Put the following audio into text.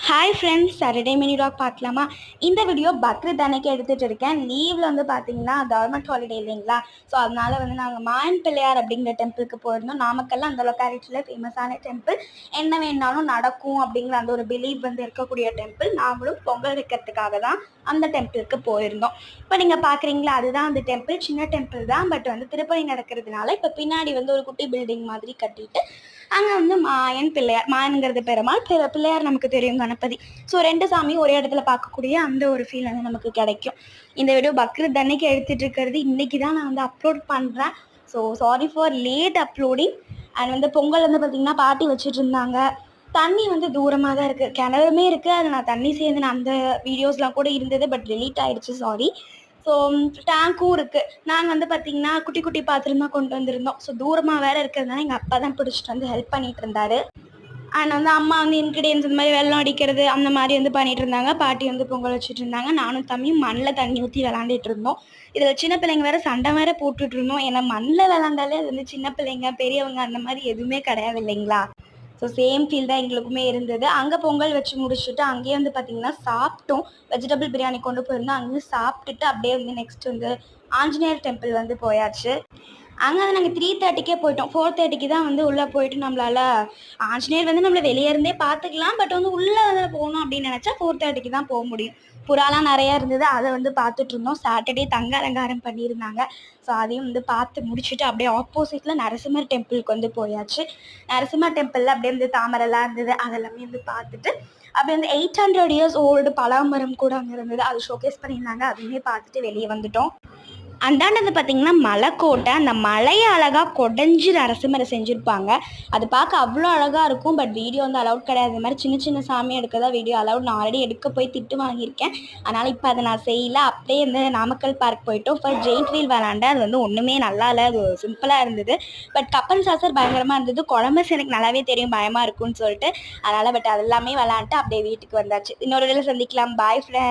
Hi friends, Saturday mini talk பார்க்கலாமா? இந்த video Bakrid அன்னைக்கு எடுத்துகிட்டு இருக்கேன். லீவில் வந்து பார்த்தீங்கன்னா கவர்மெண்ட் ஹாலிடே இல்லைங்களா? ஸோ அதனால வந்து நாங்கள் மாயன் பிள்ளையார் அப்படிங்கிற டெம்பிளுக்கு போயிருந்தோம். நாமக்கல்ல அந்த லொக்காலிட்டியில் ஃபேமஸான டெம்பிள். என்ன வேணாலும் நடக்கும் அப்படிங்கிற அந்த ஒரு பிலீவ் வந்து இருக்கக்கூடிய டெம்பிள். நாங்களும் பொங்கல் வைக்கிறதுக்காக தான் அந்த டெம்பிளுக்கு போயிருந்தோம். இப்போ நீங்கள் பார்க்குறீங்களா, அதுதான் அந்த டெம்பிள். சின்ன டெம்பிள் தான், பட் வந்து திருப்பணி நடக்கிறதுனால இப்போ பின்னாடி வந்து ஒரு குட்டி பில்டிங் மாதிரி கட்டிட்டு அங்கே வந்து மாயன் பிள்ளையார், மாயனுங்கிறது பெருமாள், பிள்ளையார் நமக்கு தெரியும் கணபதி. ஸோ 2 சாமியும் ஒரே இடத்துல பார்க்கக்கூடிய அந்த ஒரு ஃபீல் வந்து நமக்கு கிடைக்கும். இந்த வீடியோ பக்ரீத் அன்னைக்கு எடுத்துகிட்டு இருக்கிறது. இன்றைக்கி தான் நான் வந்து அப்லோட் பண்ணுறேன். So sorry for late uploading. And வந்து பொங்கல் வந்து பார்த்திங்கன்னா பாட்டி வச்சுட்டு இருந்தாங்க. தண்ணி வந்து தூரமாக தான் இருக்குது, கிணறுமே இருக்குது. அது நான் தண்ணி சேர்ந்து நான் அந்த வீடியோஸ்லாம் கூட இருந்தது, பட் டெலீட் ஆகிடுச்சு, சாரி. ஸோ டேங்க்கும் இருக்குது. நாங்கள் வந்து பார்த்திங்கன்னா குட்டி குட்டி பாத்திரம் தான் கொண்டு வந்திருந்தோம். ஸோ தூரமாக வேறு இருக்கிறதுனால எங்கள் அப்பா தான் பிடிச்சிட்டு வந்து ஹெல்ப் பண்ணிகிட்டு இருந்தார். அண்ட் வந்து அம்மா வந்து இன்க்ரீடியன்ஸ் இந்த மாதிரி வெள்ளம் அடிக்கிறது அந்த மாதிரி வந்து பண்ணிகிட்டு இருந்தாங்க. பாட்டி வந்து பொங்கல் வச்சுட்டு இருந்தாங்க. நானும் தம்பியும் மண்ணில் தண்ணி ஊற்றி விளாண்டுட்டு இருந்தோம். இதில் சின்ன பிள்ளைங்க வேறு சண்டை வேறு போட்டுட்டு இருந்தோம். ஏன்னா மண்ணில் விளாண்டாலே அது வந்து சின்ன பிள்ளைங்க பெரியவங்க அந்த மாதிரி எதுவுமே கிடையாது இல்லைங்களா? ஸோ சேம் ஃபீல் தான் எங்களுக்குமே இருந்தது. அங்கே பொங்கல் வச்சு முடிச்சுட்டு அங்கேயே வந்து பார்த்திங்கன்னா சாப்பிட்டோம். வெஜிடபிள் பிரியாணி கொண்டு போயிருந்தோம். அங்கேயும் சாப்பிட்டுட்டு அப்படியே வந்து நெக்ஸ்ட் வந்து ஆஞ்சநேயர் டெம்பிள் வந்து போயாச்சு. அங்கே வந்து நாங்கள் 3:30க்கே போயிட்டோம். 4:30க்கு தான் வந்து உள்ளே போயிட்டு நம்மளால் ஆஞ்சநேயர் வந்து நம்மளை வெளியே இருந்தே பார்த்துக்கலாம். பட் வந்து உள்ளே வந்து போகணும் அப்படின்னு நினச்சா 4:30க்கு தான் போக முடியும். புறாலாம் நிறையா இருந்தது, அதை வந்து பார்த்துட்டு இருந்தோம். சாட்டர்டே தங்க அலங்காரம் பண்ணியிருந்தாங்க. ஸோ அதையும் வந்து பார்த்து முடிச்சுட்டு அப்படியே ஆப்போசிட்டில் நரசிம்மர் டெம்பிளுக்கு வந்து போயாச்சு. நரசிம்மர் டெம்பிளில் அப்படியே வந்து தாமரைலாம் இருந்தது, அதெல்லாமே வந்து பார்த்துட்டு அப்படி வந்து 800 இயர்ஸ் ஓல்டு பலாமரம் கூட அங்கே இருந்தது, அது ஷோகேஸ் பண்ணியிருந்தாங்க. அதையுமே பார்த்துட்டு வெளியே வந்துட்டோம். அந்தாண்டது பார்த்திங்கன்னா மலைக்கோட்டை. அந்த மலையை அழகாக கொடைஞ்சி நரசிம்மரை செஞ்சுருப்பாங்க. அது பார்க்க அவ்வளோ அழகாக இருக்கும். பட் வீடியோ வந்து அலவுட் கிடையாது. இந்த மாதிரி சின்ன சின்ன சாமி எடுக்க தான் வீடியோ அலவுட். நான் ஆல்ரெடி எடுக்க போய் திட்டு வாங்கியிருக்கேன். அதனால் இப்போ அதை நான் செய்யலை. அப்படியே வந்து நாமக்கல் பார்க் போயிட்டோம். ஃபர்ஸ்ட் ஜெயின்ட் வீல் விளாண்டேன். அது வந்து ஒன்றுமே நல்லா இல்லை, அது சிம்பிளாக இருந்தது. பட் கப்பல் சாசர் பயங்கரமாக இருந்தது. குழம்பஸ் எனக்கு நல்லாவே தெரியும் பயமாக இருக்கும்னு சொல்லிட்டு. அதனால் பட் அது எல்லாமே விளாண்டுட்டு அப்படியே வீட்டுக்கு வந்தாச்சு. இன்னொரு இதில் சந்திக்கலாம். பாய் ஃப்ரெண்ட்.